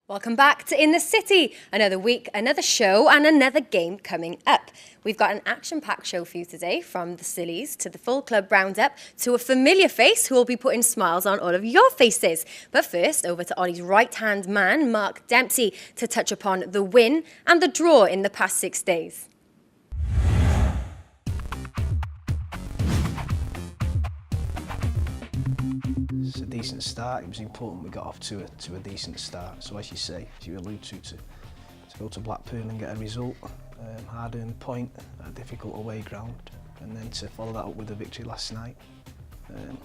Welcome back to In the City. Another week, another show and another game coming up. We've got an action-packed show for you today, from the sillies to the full club roundup to a familiar face who will be putting smiles on all of your faces. But first, over to Ollie's right-hand man, Mark Dempsey, to touch upon the win and the draw in the past 6 days. It's a decent start. It was important we got off to a decent start. So as you say, as you allude to go to Blackburn and get a result, hard-earned point at a difficult away ground, and then to follow that up with a victory last night.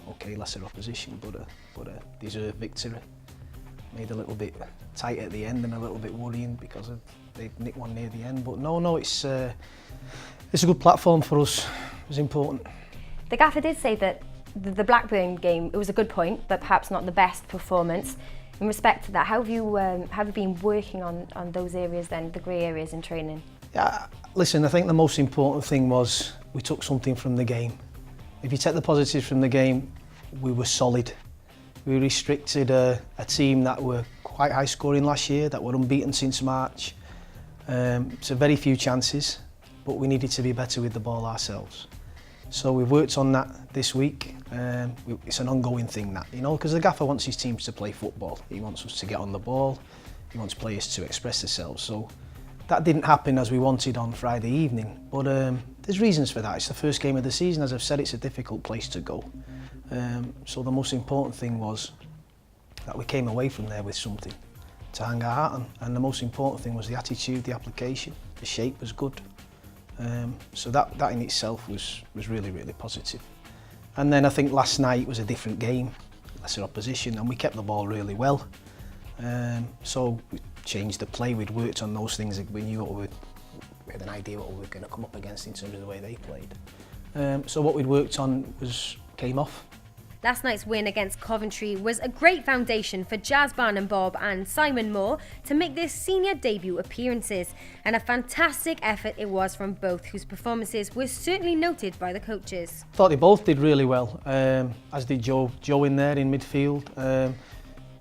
Okay, lesser opposition, but a deserved victory. Made a little bit tight at the end and a little bit worrying because they nicked one near the end. But no, it's a good platform for us. It was important. The gaffer did say that the Blackburn game, it was a good point, but perhaps not the best performance. In respect to that, how have you been working on those areas then, the grey areas in training? Yeah, listen, I think the most important thing was we took something from the game. If you take the positives from the game, we were solid. We restricted a team that were quite high scoring last year, that were unbeaten since March. So very few chances, but we needed to be better with the ball ourselves. So we've worked on that this week. It's an ongoing thing, that, because the gaffer wants his teams to play football. He wants us to get on the ball. He wants players to express themselves. So that didn't happen as we wanted on Friday evening. But there's reasons for that. It's the first game of the season. As I've said, it's a difficult place to go. So the most important thing was that we came away from there with something to hang our hat on. And the most important thing was the attitude, the application. The shape was good. So that in itself was really, really positive. And then I think last night was a different game, lesser opposition, and we kept the ball really well. So we changed the play, we'd worked on those things, we knew we had an idea what we were going to come up against in terms of the way they played. So what we'd worked on came off. Last night's win against Coventry was a great foundation for Jazz Barnum Bob and Simon Moore to make their senior debut appearances, and a fantastic effort it was from both, whose performances were certainly noted by the coaches. I thought they both did really well, as did Joe in there in midfield.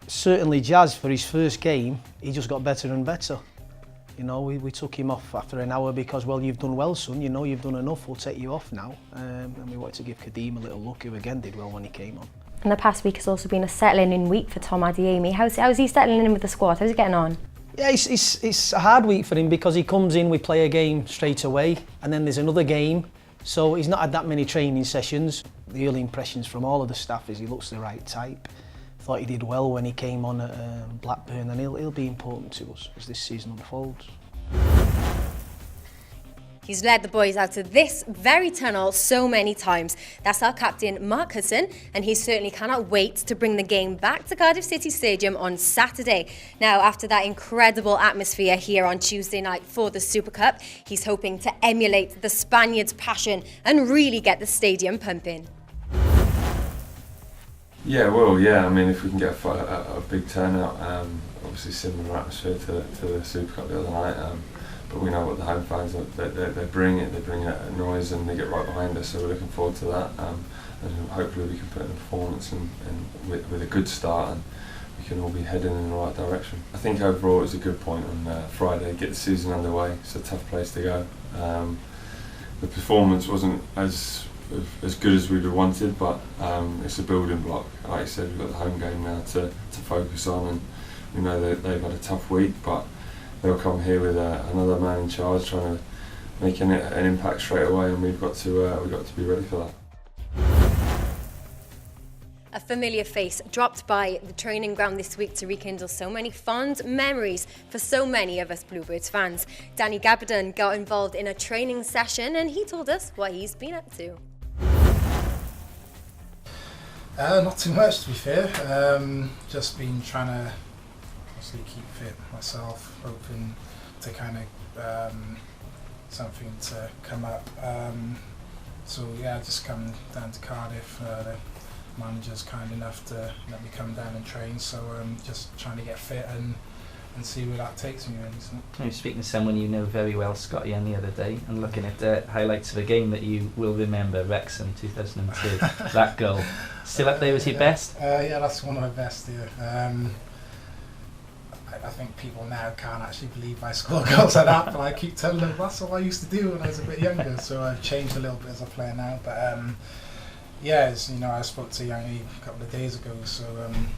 Certainly Jazz, for his first game, he just got better and better. We took him off after an hour because, well, you've done well, son, you've done enough, we'll take you off now. And we wanted to give Kadeem a little look, who again did well when he came on. And the past week has also been a settling in week for Tom Adeyemi. How's he settling in with the squad? How's he getting on? Yeah, it's a hard week for him because he comes in, we play a game straight away, and then there's another game. So he's not had that many training sessions. The early impressions from all of the staff is he looks the right type. Thought he did well when he came on at Blackburn, and he'll be important to us as this season unfolds. He's led the boys out of this very tunnel so many times. That's our captain, Mark Hudson, and he certainly cannot wait to bring the game back to Cardiff City Stadium on Saturday. Now, after that incredible atmosphere here on Tuesday night for the Super Cup, he's hoping to emulate the Spaniards' passion and really get the stadium pumping. Yeah, I mean, if we can get a big turnout, obviously similar atmosphere to the Super Cup the other night, but we know what the home fans, they bring a noise and they get right behind us, so we're looking forward to that, and hopefully we can put in a performance and with a good start, and we can all be heading in the right direction. I think overall it was a good point on Friday, get the season underway. It's a tough place to go. The performance wasn't as good as we'd have wanted, but it's a building block. Like I said, we've got the home game now to focus on, and we know that they've had a tough week, but they'll come here with another man in charge trying to make an impact straight away, and we've got to be ready for that. A familiar face dropped by the training ground this week to rekindle so many fond memories for so many of us Bluebirds fans. Danny Gabardon got involved in a training session, and he told us what he's been up to. Not too much, to be fair. Just been trying to obviously keep fit myself, hoping to kind of something to come up. So yeah, just come down to Cardiff. The manager's kind enough to let me come down and train. So just trying to get fit and see where that takes me, really. So. I was speaking to someone you know very well, Scotty, the other day, and looking at the highlights of a game that you will remember, Wrexham 2002. That goal. Still up there as your best? Yeah, that's one of my best, yeah. like, I think people now can't actually believe I score goals like that, but I keep telling them that's all I used to do when I was a bit younger. So I've changed a little bit as a player now. But yeah, as you know, I spoke to Yangi a couple of days ago, so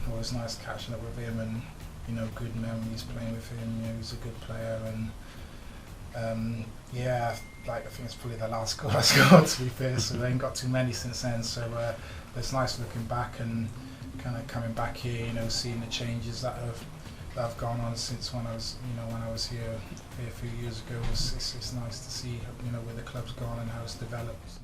it was nice catching up with him, and you know, good memories playing with him. You know, he's a good player, and yeah, like I think it's probably the last goal I scored, to be fair. So I ain't got too many since then. So it's nice looking back and kind of coming back here, you know, seeing the changes that have gone on since when I was, you know, when I was here a few years ago. It's nice to see, you know, where the club's gone and how it's developed.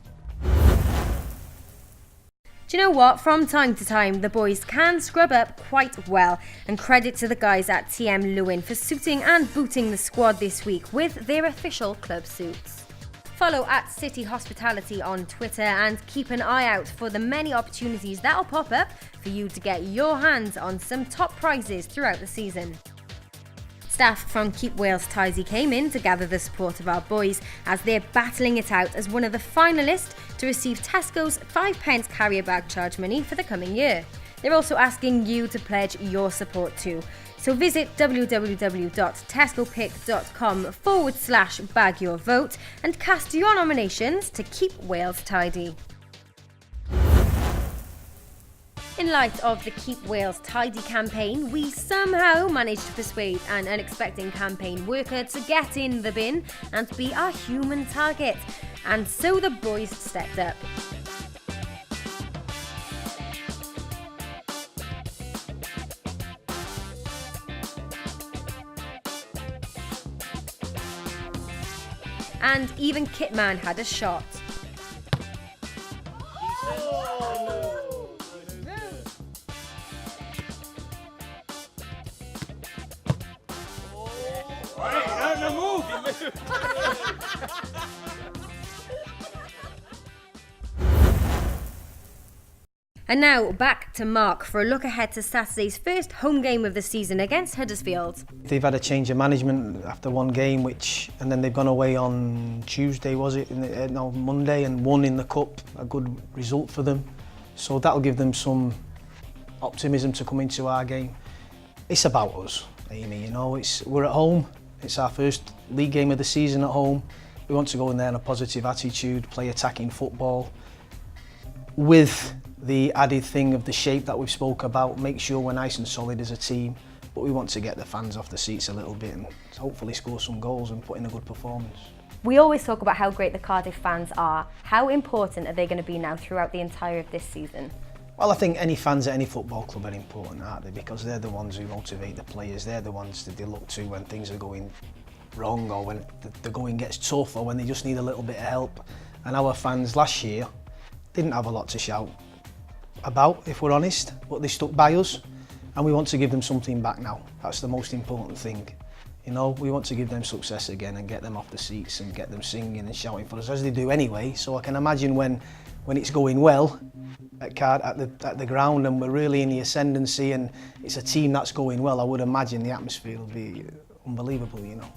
Do you know what? From time to time, the boys can scrub up quite well, and credit to the guys at TM Lewin for suiting and booting the squad this week with their official club suits. Follow at City Hospitality on Twitter and keep an eye out for the many opportunities that'll pop up for you to get your hands on some top prizes throughout the season. Staff from Keep Wales Tidy came in to gather the support of our boys as they're battling it out as one of the finalists to receive Tesco's 5p carrier bag charge money for the coming year. They're also asking you to pledge your support too. So visit www.tescopick.com/bag your vote and cast your nominations to keep Wales tidy. In light of the Keep Wales Tidy campaign, we somehow managed to persuade an unexpected campaign worker to get in the bin and be our human target. And so the boys stepped up. And even Kitman had a shot. And now back to Mark for a look ahead to Saturday's first home game of the season against Huddersfield. They've had a change of management after one game, and then they've gone away on Tuesday, was it? No, Monday, and won in the cup. A good result for them. So that'll give them some optimism to come into our game. It's about us, Amy. You know, we're at home. It's our first league game of the season at home. We want to go in there in a positive attitude, play attacking football, with the added thing of the shape that we've spoke about, make sure we're nice and solid as a team, but we want to get the fans off the seats a little bit and hopefully score some goals and put in a good performance. We always talk about how great the Cardiff fans are. How important are they going to be now throughout the entire of this season? Well, I think any fans at any football club are important, aren't they? Because they're the ones who motivate the players, they're the ones that they look to when things are going wrong or when the going gets tough or when they just need a little bit of help. And our fans last year didn't have a lot to shout about, if we're honest, but they stuck by us and we want to give them something back now. That's the most important thing. You know, we want to give them success again and get them off the seats and get them singing and shouting for us, as they do anyway. So I can imagine when it's going well at the ground and we're really in the ascendancy and it's a team that's going well, I would imagine the atmosphere will be unbelievable, you know.